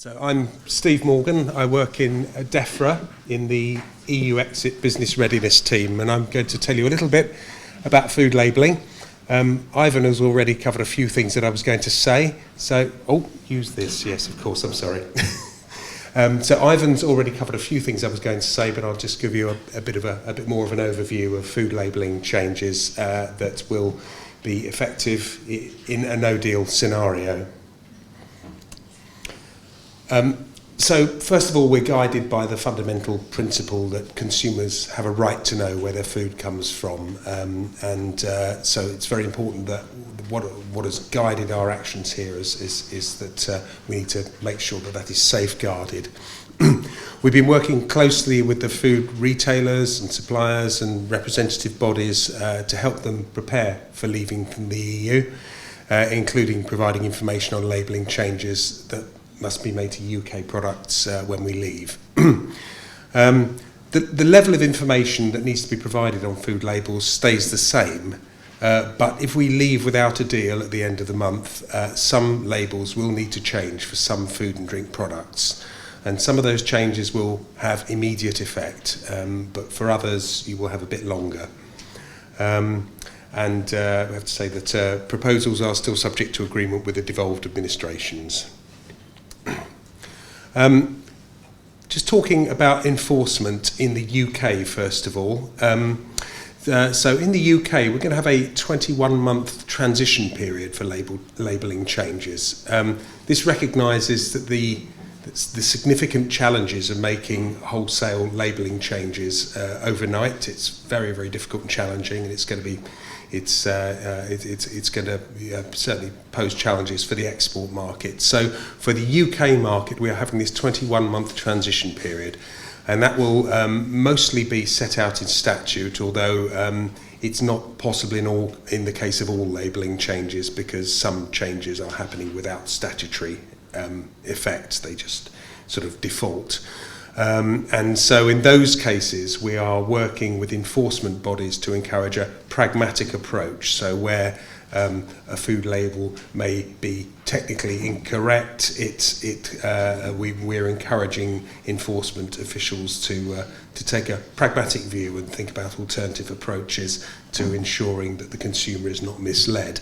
So I'm Steve Morgan. I work in Defra in the EU Exit Business Readiness team, and I'm going to tell you a little bit about food labelling. Ivan has already covered a few things that I was going to say. So, use this. Yes, of course, I'm sorry. So Ivan's already covered a few things I was going to say, but I'll just give you a bit more of an overview of food labelling changes that will be effective in a no-deal scenario. So first of all, we're guided by the fundamental principle that consumers have a right to know where their food comes from, so it's very important that what has guided our actions here is that we need to make sure that is safeguarded. We've been working closely with the food retailers and suppliers and representative bodies to help them prepare for leaving from the EU, including providing information on labelling changes that must be made to UK products when we leave. The level of information that needs to be provided on food labels stays the same, but if we leave without a deal at the end of the month, some labels will need to change for some food and drink products, and some of those changes will have immediate effect, but for others you will have a bit longer. We have to say that proposals are still subject to agreement with the devolved administrations. Just talking about enforcement in the UK first of all. So in the UK we're going to have a 21-month transition period for labelling changes. This recognises that the significant challenges of making wholesale labelling changes overnight. It's very, very difficult and challenging, and it's going to certainly pose challenges for the export market. So for the UK market, we are having this 21-month transition period, and that will mostly be set out in statute, although it's not possible in the case of all labelling changes, because some changes are happening without statutory effect. They just sort of default. And so in those cases we are working with enforcement bodies to encourage a pragmatic approach. So where a food label may be technically incorrect, we're encouraging enforcement officials to take a pragmatic view and think about alternative approaches to ensuring that the consumer is not misled.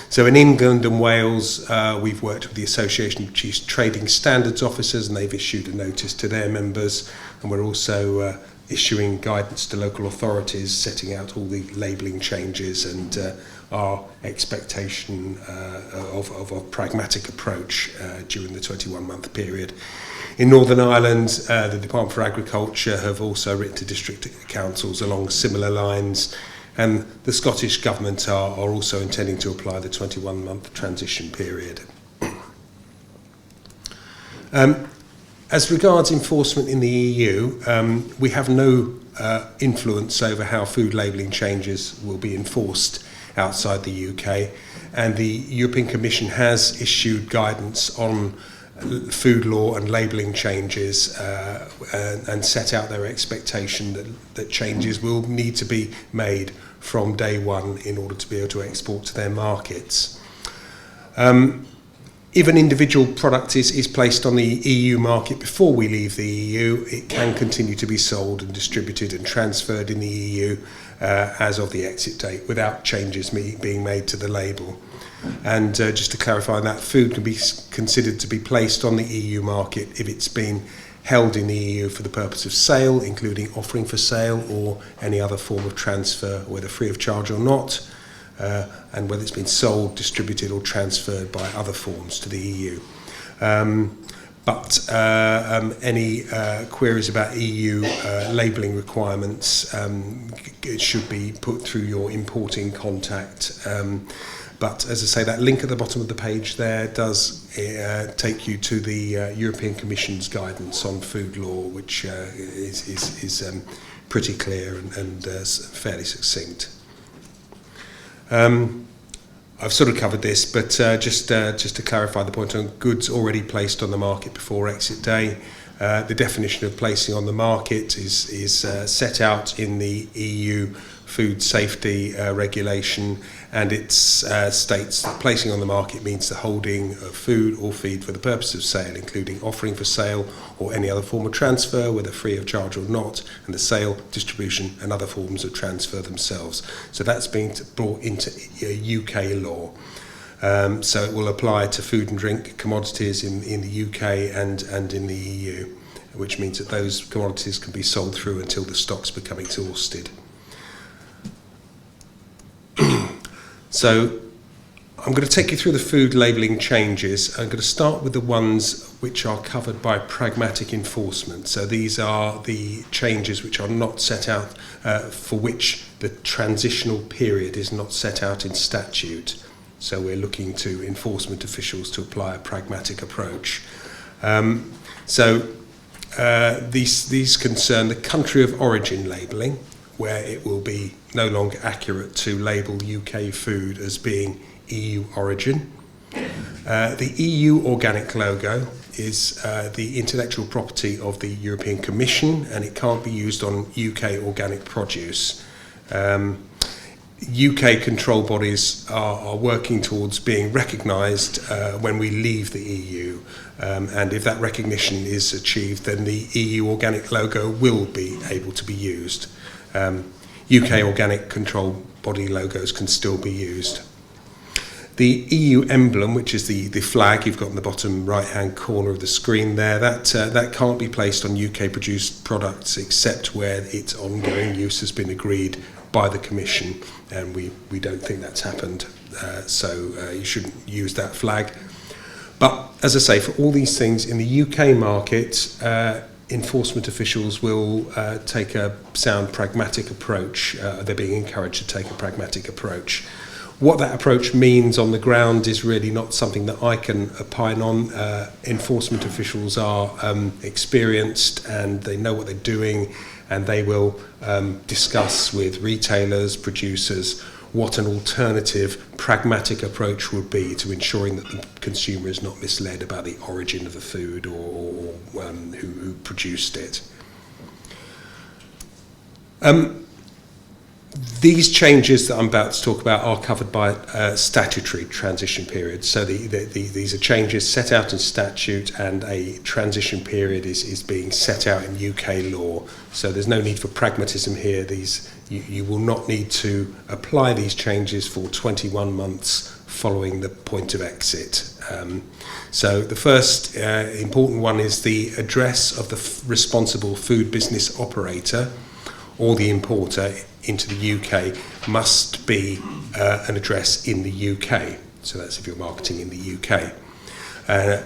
So in England and Wales, we've worked with the Association of Chief Trading Standards Officers, and they've issued a notice to their members, and we're also issuing guidance to local authorities, setting out all the labelling changes and our expectation of a pragmatic approach during the 21-month period. In Northern Ireland, the Department for Agriculture have also written to district councils along similar lines, and the Scottish Government are also intending to apply the 21-month transition period. As regards enforcement in the EU, we have no influence over how food labelling changes will be enforced outside the UK, and the European Commission has issued guidance on food law and labelling changes and set out their expectation that changes will need to be made from day one in order to be able to export to their markets. If an individual product is placed on the EU market before we leave the EU, it can continue to be sold and distributed and transferred in the EU as of the exit date without changes being made to the label. And just to clarify that, food can be considered to be placed on the EU market if it's been held in the EU for the purpose of sale, including offering for sale or any other form of transfer, whether free of charge or not, and whether it's been sold, distributed or transferred by other forms to the EU. But any queries about EU labelling requirements should be put through your importing contact. But as I say, that link at the bottom of the page there does take you to the European Commission's guidance on food law, which is pretty clear and fairly succinct. I've sort of covered this, but just to clarify the point on goods already placed on the market before exit day, The definition of placing on the market is set out in the EU Food Safety Regulation, and it states that placing on the market means the holding of food or feed for the purpose of sale, including offering for sale or any other form of transfer, whether free of charge or not, and the sale, distribution and other forms of transfer themselves. So that's being brought into UK law. So it will apply to food and drink commodities in the UK and in the EU, which means that those commodities can be sold through until the stocks become exhausted. So I'm going to take you through the food labelling changes. I'm going to start with the ones which are covered by pragmatic enforcement. So these are the changes which are not set out, for which the transitional period is not set out in statute. So we're looking to enforcement officials to apply a pragmatic approach. These concern the country of origin labelling, where it will be no longer accurate to label UK food as being EU origin. The EU organic logo is the intellectual property of the European Commission, and it can't be used on UK organic produce. UK control bodies are working towards being recognised when we leave the EU, and if that recognition is achieved, then the EU organic logo will be able to be used. UK organic control body logos can still be used. The EU emblem, which is the flag you've got in the bottom right-hand corner of the screen there, that can't be placed on UK-produced products except where its ongoing use has been agreed by the Commission, and we don't think that's happened, so you shouldn't use that flag. But as I say, for all these things in the UK market, enforcement officials will take a sound pragmatic approach. They're being encouraged to take a pragmatic approach. What that approach means on the ground is really not something that I can opine on. Enforcement officials are experienced and they know what they're doing, and they will discuss with retailers, producers, what an alternative pragmatic approach would be to ensuring that the consumer is not misled about the origin of the food or who produced it. These changes that I'm about to talk about are covered by a statutory transition period. So these are changes set out in statute, and a transition period is being set out in UK law. So there's no need for pragmatism here. You will not need to apply these changes for 21 months following the point of exit. So the first important one is the address of the responsible food business operator or the importer into the UK must be an address in the UK. So that's if you're marketing in the UK.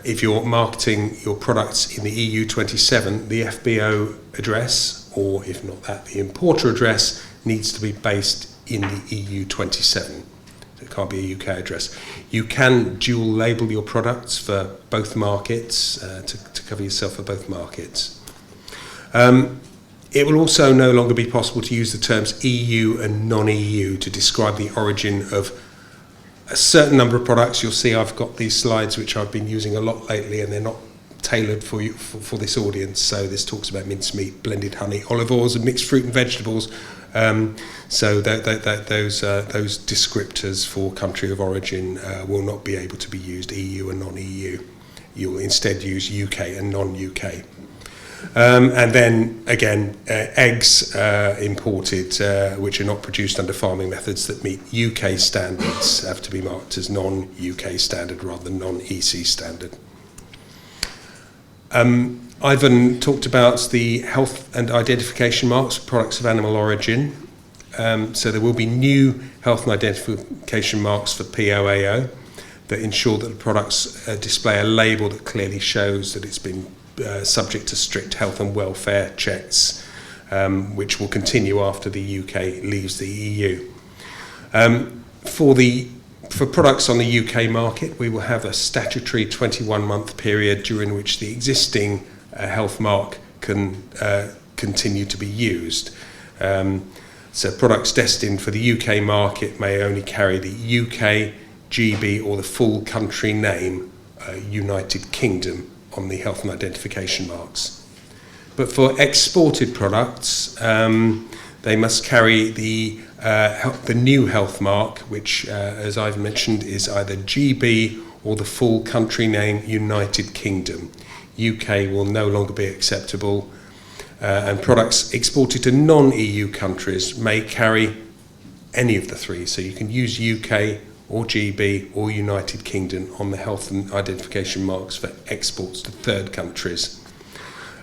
If you're marketing your products in the EU 27, the FBO address, or if not that, the importer address, needs to be based in the EU 27. So it can't be a UK address. You can dual label your products for both markets, to cover yourself for both markets. It will also no longer be possible to use the terms EU and non-EU to describe the origin of a certain number of products. You'll see I've got these slides which I've been using a lot lately, and they're not tailored for this audience. So this talks about mincemeat, blended honey, olive oils and mixed fruit and vegetables. So those descriptors for country of origin will not be able to be used, EU and non-EU. You'll instead use UK and non-UK. And then again, eggs imported which are not produced under farming methods that meet UK standards have to be marked as non-UK standard rather than non-EC standard. Ivan talked about the health and identification marks for products of animal origin. So there will be new health and identification marks for POAO that ensure that the products display a label that clearly shows that it's been subject to strict health and welfare checks, which will continue after the UK leaves the EU. For products on the UK market, we will have a statutory 21-month period during which the existing health mark can continue to be used. So products destined for the UK market may only carry the UK, GB or the full country name, United Kingdom, on the health and identification marks. But for exported products, they must carry the new health mark, which, as I've mentioned, is either GB or the full country name United Kingdom. UK will no longer be acceptable, and products exported to non-EU countries may carry any of the three. So you can use UK or GB or United Kingdom on the health and identification marks for exports to third countries.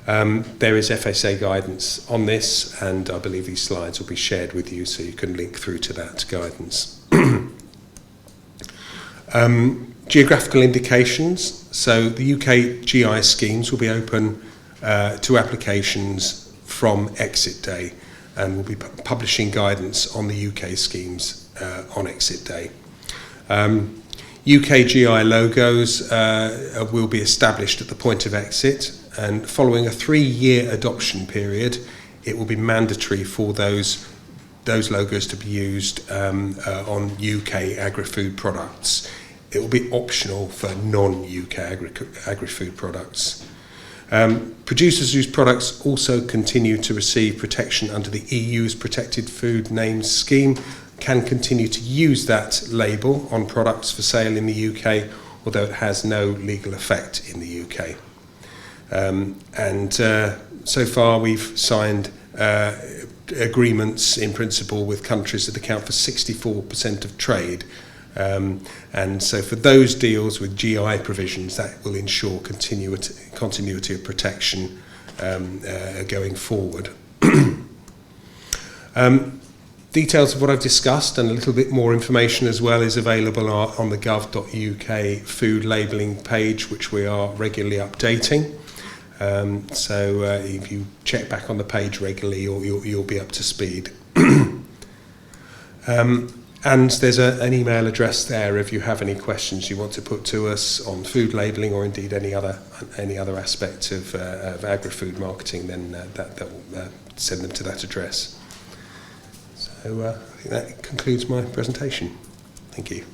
There is FSA guidance on this, and I believe these slides will be shared with you so you can link through to that guidance. Geographical indications. So the UK GI schemes will be open to applications from exit day, and we'll be publishing guidance on the UK schemes on exit day. UK GI logos will be established at the point of exit, and following a 3-year adoption period, it will be mandatory for those logos to be used on UK agri-food products. It will be optional for non-UK agri-food products. Producers whose products also continue to receive protection under the EU's Protected Food Names Scheme can continue to use that label on products for sale in the UK, although it has no legal effect in the UK. So far we've signed agreements in principle with countries that account for 64% of trade. And so for those deals with GI provisions, that will ensure continuity of protection going forward. Details of what I've discussed and a little bit more information as well is available on the gov.uk food labelling page, which we are regularly updating. So if you check back on the page regularly, you'll be up to speed. And there's an email address there if you have any questions you want to put to us on food labelling or indeed any other aspect of agri-food marketing, then that will send them to that address. So I think that concludes my presentation. Thank you.